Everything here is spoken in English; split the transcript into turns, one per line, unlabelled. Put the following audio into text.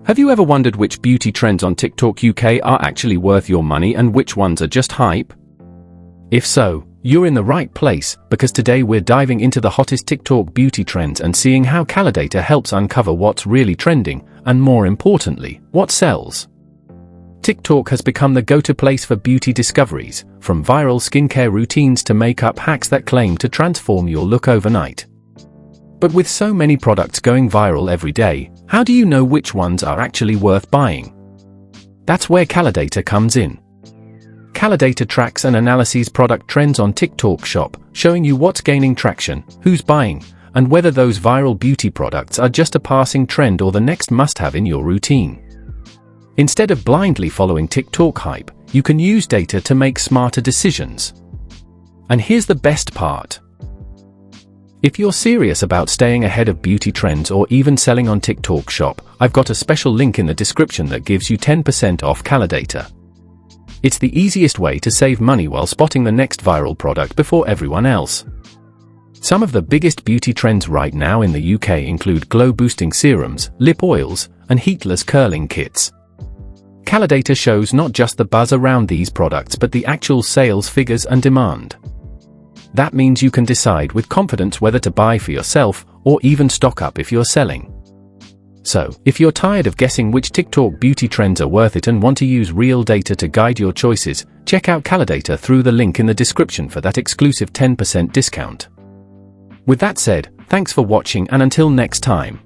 Have you ever wondered which beauty trends on TikTok UK are actually worth your money and which ones are just hype? If so, you're in the right place, because today we're diving into the hottest TikTok beauty trends and seeing how Kalodata helps uncover what's really trending, and more importantly, what sells. TikTok has become the go-to place for beauty discoveries, from viral skincare routines to makeup hacks that claim to transform your look overnight. But with so many products going viral every day, how do you know which ones are actually worth buying? That's where Kalodata comes in. Kalodata tracks and analyses product trends on TikTok Shop, showing you what's gaining traction, who's buying, and whether those viral beauty products are just a passing trend or the next must-have in your routine. Instead of blindly following TikTok hype, you can use data to make smarter decisions. And here's the best part. If you're serious about staying ahead of beauty trends or even selling on TikTok Shop, I've got a special link in the description that gives you 10% off Kalodata. It's the easiest way to save money while spotting the next viral product before everyone else. Some of the biggest beauty trends right now in the UK include glow-boosting serums, lip oils, and heatless curling kits. Kalodata shows not just the buzz around these products but the actual sales figures and demand. That means you can decide with confidence whether to buy for yourself or even stock up if you're selling. So, if you're tired of guessing which TikTok beauty trends are worth it and want to use real data to guide your choices, check out Kalodata through the link in the description for that exclusive 10% discount. With that said, thanks for watching, and until next time.